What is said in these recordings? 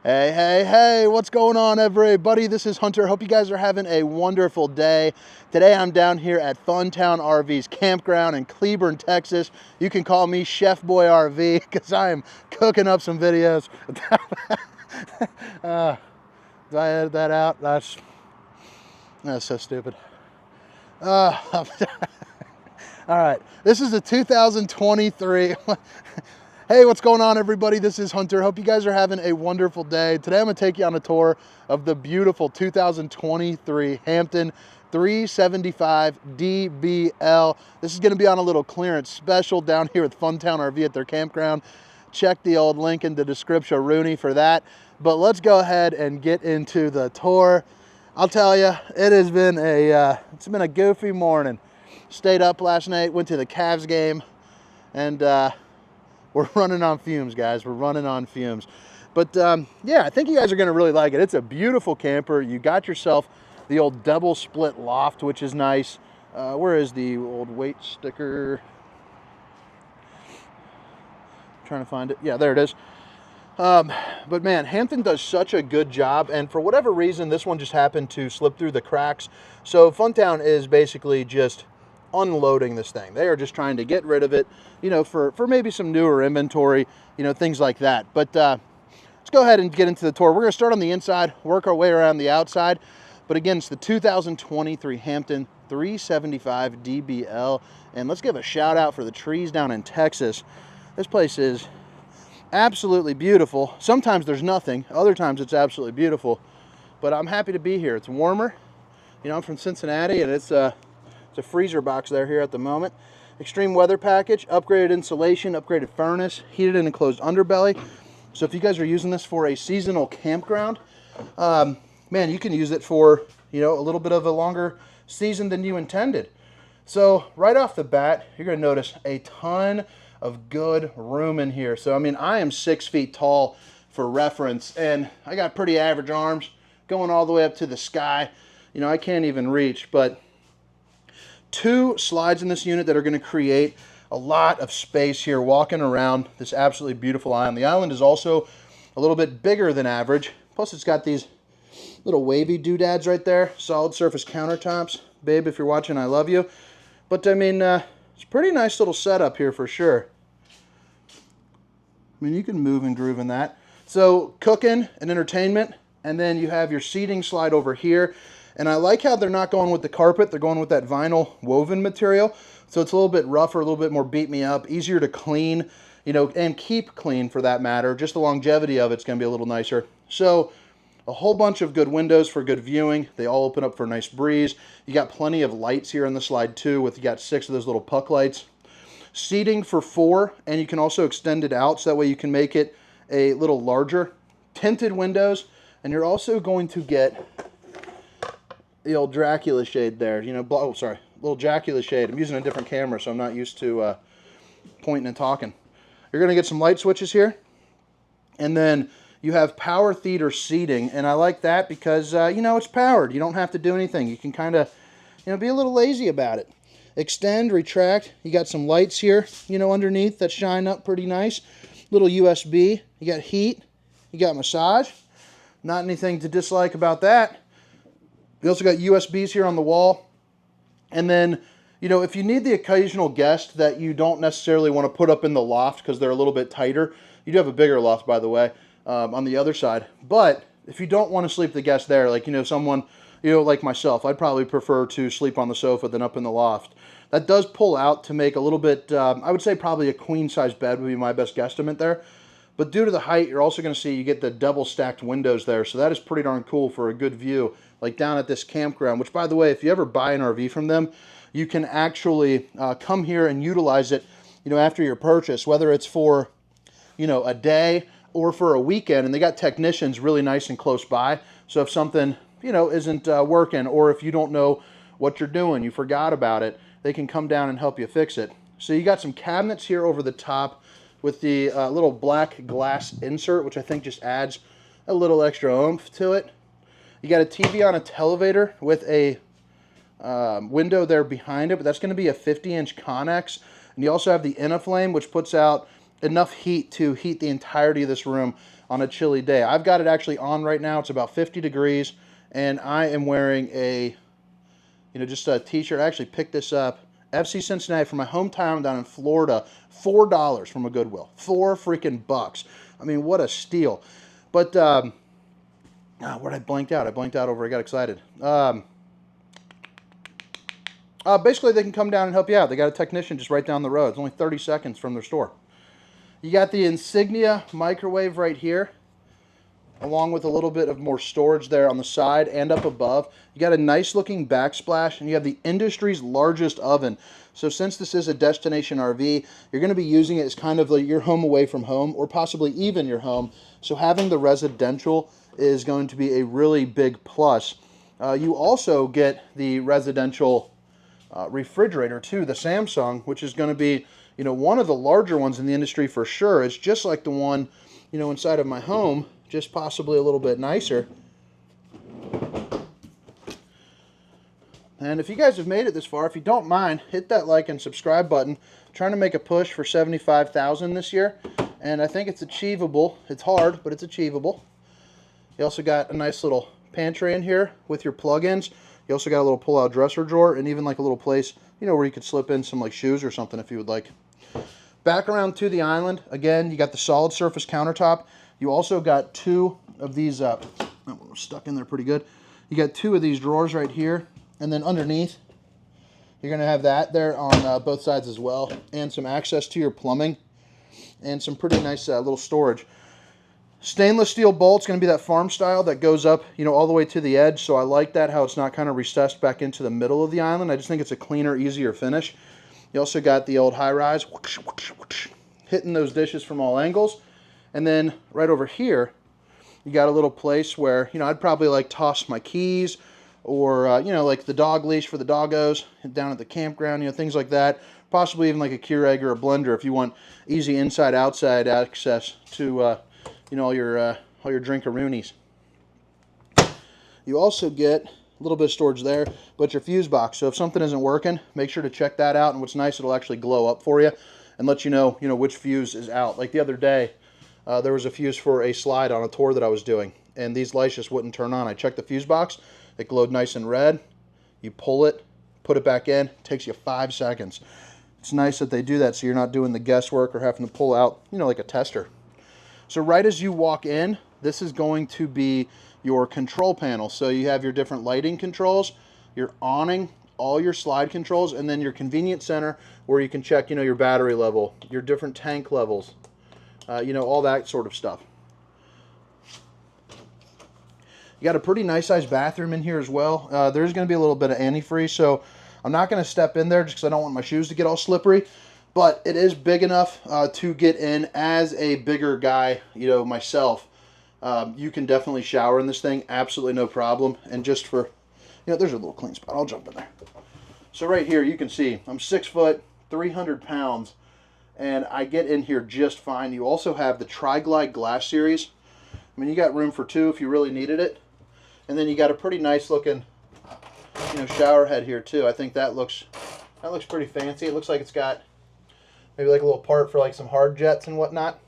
Hey, hey, hey, what's going on, everybody? This is Hunter. Hope you guys are having a wonderful day. Today I'm down here at Funtown RV's campground in Cleburne, Texas. You can call me Chef Boy RV because I am cooking up some videos. Did I edit that out? That's so stupid. All right, this is a 2023. Hey, what's going on, everybody? This is Hunter. Hope you guys are having a wonderful day. Today I'm going to take you on a tour of the beautiful 2023 Hampton 375DBL. This is going to be on a little clearance special down here at Funtown RV at their campground. Check the old link in the description, Rooney, for that. But let's go ahead and get into the tour. I'll tell you, it has been it's been a goofy morning. Stayed up last night, went to the Cavs game, and we're running on fumes, guys. We're running on fumes. But yeah, I think you guys are going to really like it. It's a beautiful camper. You got yourself the old double split loft, which is nice. Where is the old weight sticker? I'm trying to find it. Yeah, there it is. But man, Hampton does such a good job. And for whatever reason, this one just happened to slip through the cracks. So Funtown is basically just unloading this thing. They are just trying to get rid of it, you know, for maybe some newer inventory, you know, things like that. But let's go ahead and get into the tour. We're going to start on the inside, work our way around the outside. But again, it's the 2023 Hampton 375DBL. And let's give a shout out for the trees down in Texas. This place is absolutely beautiful. Sometimes there's nothing. Other times it's absolutely beautiful. But I'm happy to be here. It's warmer. You know, I'm from Cincinnati, and it's a freezer box there here at the moment. Extreme weather package, upgraded insulation, upgraded furnace, heated and enclosed underbelly. So if you guys are using this for a seasonal campground, man, you can use it for, you know, a little bit of a longer season than you intended. So right off the bat, you're going to notice a ton of good room in here. So I mean, I am 6 feet tall for reference, and I got pretty average arms going all the way up to the sky. You know, I can't even reach, but 2 slides in this unit that are going to create a lot of space here walking around this absolutely beautiful island. The island is also a little bit bigger than average. Plus it's got these little wavy doodads right there. Solid surface countertops. Babe, if you're watching, I love you. But I mean, it's a pretty nice little setup here for sure. I mean, you can move and groove in that. So cooking and entertainment, and then you have your seating slide over here. And I like how they're not going with the carpet. They're going with that vinyl woven material. So it's a little bit rougher, a little bit more beat me up, easier to clean, you know, and keep clean for that matter. Just the longevity of it's going to be a little nicer. So a whole bunch of good windows for good viewing. They all open up for a nice breeze. You got plenty of lights here on the slide too, with you got 6 of those little puck lights. Seating for 4, and you can also extend it out so that way you can make it a little larger. Tinted windows, and you're also going to get the old Dracula shade there, you know, oh, sorry, little Dracula shade. I'm using a different camera, so I'm not used to pointing and talking. You're going to get some light switches here, and then you have power theater seating, and I like that because, you know, it's powered. You don't have to do anything. You can kind of, you know, be a little lazy about it. Extend, retract. You got some lights here, you know, underneath that shine up pretty nice. Little USB. You got heat. You got massage. Not anything to dislike about that. We also got USBs here on the wall. And then, you know, if you need the occasional guest that you don't necessarily want to put up in the loft because they're a little bit tighter, you do have a bigger loft, by the way, on the other side. But if you don't want to sleep the guest there, like, you know, someone, you know, like myself, I'd probably prefer to sleep on the sofa than up in the loft. That does pull out to make a little bit, I would say probably a queen-size bed would be my best guesstimate there. But due to the height, you're also going to see you get the double stacked windows there. So that is pretty darn cool for a good view, like down at this campground, which, by the way, if you ever buy an RV from them, you can actually come here and utilize it, you know, after your purchase, whether it's for, you know, a day or for a weekend. And they got technicians really nice and close by. So if something, you know, isn't working, or if you don't know what you're doing, you forgot about it, they can come down and help you fix it. So you got some cabinets here over the top with the little black glass insert, which I think just adds a little extra oomph to it. You got a TV on a televator with a window there behind it, but that's going to be a 50-inch Connex. And you also have the Innaflame, which puts out enough heat to heat the entirety of this room on a chilly day. I've got it actually on right now. It's about 50 degrees, and I am wearing a, just a t-shirt. I actually picked this up, FC Cincinnati, from my hometown down in Florida, $4 from a Goodwill. $4 freaking bucks. I mean, what a steal. But, where'd I blanked out? I blanked out over, I got excited. Basically, they can come down and help you out. They got a technician just right down the road. It's only 30 seconds from their store. You got the Insignia microwave right here, along with a little bit of more storage there on the side and up above. You got a nice looking backsplash, and you have the industry's largest oven. So since this is a destination RV, you're going to be using it as kind of like your home away from home, or possibly even your home. So having the residential is going to be a really big plus. You also get the residential refrigerator too, the Samsung, which is going to be, one of the larger ones in the industry for sure. It's just like the one, inside of my home, just possibly a little bit nicer. And if you guys have made it this far, if you don't mind, hit that like and subscribe button. I'm trying to make a push for 75,000 this year, and I think it's achievable. It's hard, but it's achievable. You also got a nice little pantry in here with your plug-ins. You also got a little pull-out dresser drawer, and even like a little place, where you could slip in some like shoes or something if you would like. Back around to the island, again, you got the solid surface countertop. You also got two of these, stuck in there pretty good. You got two of these drawers right here, and then underneath, you're going to have that there on both sides as well, and some access to your plumbing, and some pretty nice little storage. Stainless steel bolts, going to be that farm style that goes up, all the way to the edge. So I like that, how it's not kind of recessed back into the middle of the island. I just think it's a cleaner, easier finish. You also got the old high rise, hitting those dishes from all angles. And then right over here, you got a little place where, I'd probably like toss my keys, or, like the dog leash for the doggos down at the campground, things like that. Possibly even like a Keurig or a blender if you want easy inside-outside access to, all your drinkaroonies. You also get a little bit of storage there, but your fuse box. So if something isn't working, make sure to check that out. And what's nice, it'll actually glow up for you and let you know, which fuse is out. Like the other day, there was a fuse for a slide on a tour that I was doing, and these lights just wouldn't turn on. I checked the fuse box. It glowed nice and red. You pull it, put it back in. It takes you 5 seconds. It's nice that they do that so you're not doing the guesswork or having to pull out, like a tester. So right as you walk in, this is going to be your control panel. So you have your different lighting controls, your awning, all your slide controls, and then your convenience center where you can check, your battery level, your different tank levels, all that sort of stuff. You got a pretty nice sized bathroom in here as well. There's going to be a little bit of antifreeze, so I'm not going to step in there just because I don't want my shoes to get all slippery. But it is big enough to get in as a bigger guy, myself. You can definitely shower in this thing, absolutely no problem. And just for, there's a little clean spot. I'll jump in there. So right here, you can see I'm 6 foot, 300 pounds, and I get in here just fine. You also have the Tri-Glide glass series. I mean, you got room for 2 if you really needed it. And then you got a pretty nice looking, shower head here too. I think that looks pretty fancy. It looks like it's got maybe like a little part for like some hard jets and whatnot.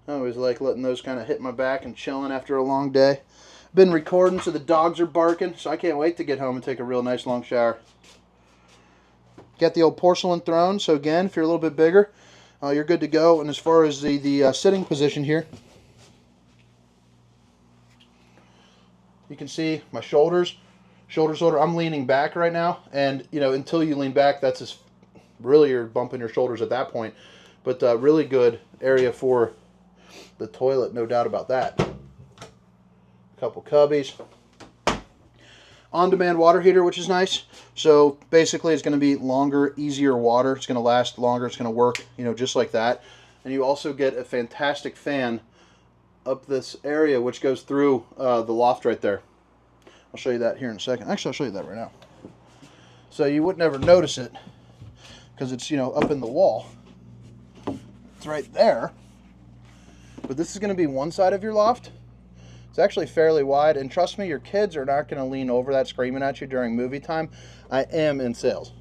I always like letting those kind of hit my back and chilling after a long day. Been recording, so the dogs are barking, so I can't wait to get home and take a real nice long shower. Got the old porcelain throne, so again, if you're a little bit bigger, you're good to go. And as far as the sitting position here, you can see my shoulder. I'm leaning back right now, and until you lean back, that's as really you're bumping your shoulders at that point. But really good area for the toilet, no doubt about that. A couple cubbies. On-demand water heater, which is nice. So basically it's going to be longer, easier water. It's going to last longer. It's going to work, just like that. And you also get a fantastic fan up this area, which goes through the loft right there. I'll show you that here in a second. Actually, I'll show you that right now. So you would never notice it because it's, up in the wall. It's right there. But this is going to be one side of your loft. It's actually fairly wide, and trust me, your kids are not going to lean over that screaming at you during movie time. I am in sales.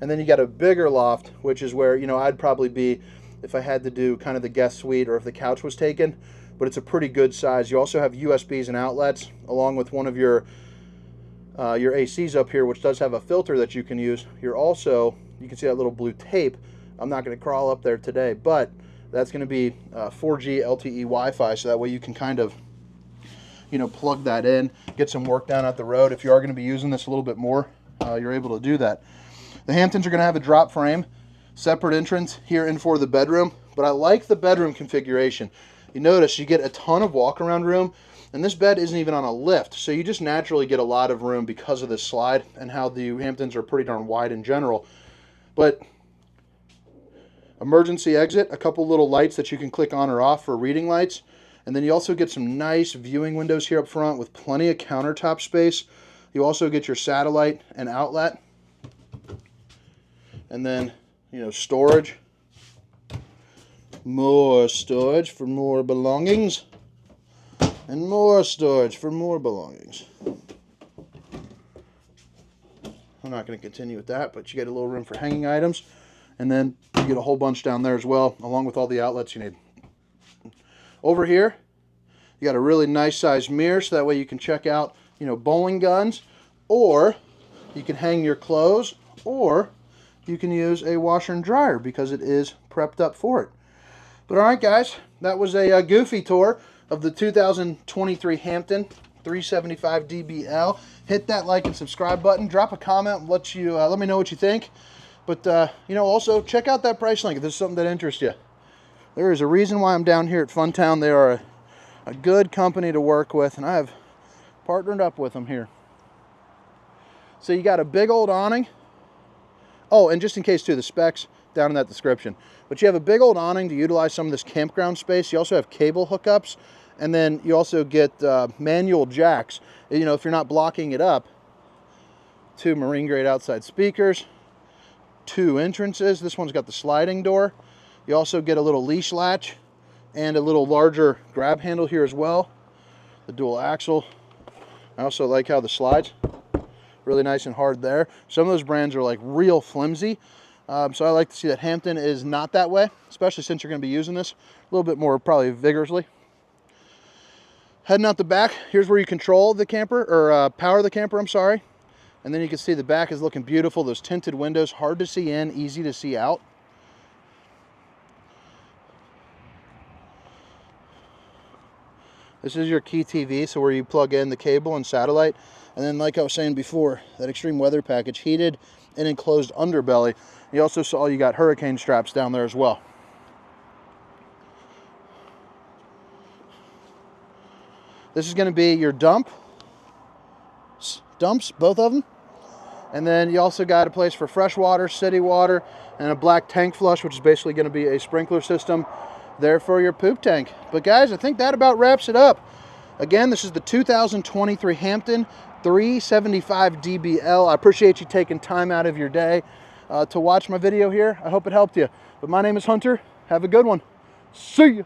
And then you got a bigger loft, which is where, I'd probably be if I had to do kind of the guest suite or if the couch was taken, but it's a pretty good size. You also have USBs and outlets along with one of your ACs up here, which does have a filter that you can use. You can see that little blue tape. I'm not going to crawl up there today, but that's going to be 4G LTE Wi-Fi, so that way you can kind of, you know, plug that in, get some work down at the road. If you are going to be using this a little bit more, you're able to do that. The Hamptons are going to have a drop frame, separate entrance here in for the bedroom, but I like the bedroom configuration. You notice you get a ton of walk-around room, and this bed isn't even on a lift, so you just naturally get a lot of room because of this slide and how the Hamptons are pretty darn wide in general. But emergency exit, a couple little lights that you can click on or off for reading lights, and then you also get some nice viewing windows here up front with plenty of countertop space. You also get your satellite and outlet, and then, you know, storage, more storage for more belongings, and more storage for more belongings. I'm not going to continue with that, but you get a little room for hanging items, and then you get a whole bunch down there as well, along with all the outlets you need. Over here, you got a really nice sized mirror, so that way you can check out, you know, bowling guns, or you can hang your clothes, or you can use a washer and dryer because it is prepped up for it. But all right, guys, that was a goofy tour of the 2023 Hampton 375DBL. Hit that like and subscribe button. Drop a comment. Let me know what you think. But you know, also check out that price link if there's something that interests you. There is a reason why I'm down here at Funtown. They are a good company to work with, and I have partnered up with them here. So you got a big old awning. Oh, and just in case too, the specs down in that description. But you have a big old awning to utilize some of this campground space. You also have cable hookups, and then you also get manual jacks. You know, if you're not blocking it up. 2 marine grade outside speakers, 2 entrances. This one's got the sliding door. You also get a little leash latch and a little larger grab handle here as well. The dual axle. I also like how the slides, really nice and hard there. Some of those brands are like real flimsy. So I like to see that Hampton is not that way, especially since you're going to be using this a little bit more probably vigorously. Heading out the back, here's where you control the camper, or power the camper, I'm sorry. And then you can see the back is looking beautiful. Those tinted windows, hard to see in, easy to see out. This is your key TV, so where you plug in the cable and satellite. And then, like I was saying before, that extreme weather package, heated and enclosed underbelly. You also saw you got hurricane straps down there as well. This is going to be your dumps, both of them. And then you also got a place for fresh water, city water, and a black tank flush, which is basically going to be a sprinkler system there for your poop tank. But guys, I think that about wraps it up. Again, this is the 2023 Hampton 375DBL. I appreciate you taking time out of your day to watch my video here. I hope it helped you. But my name is Hunter. Have a good one. See you.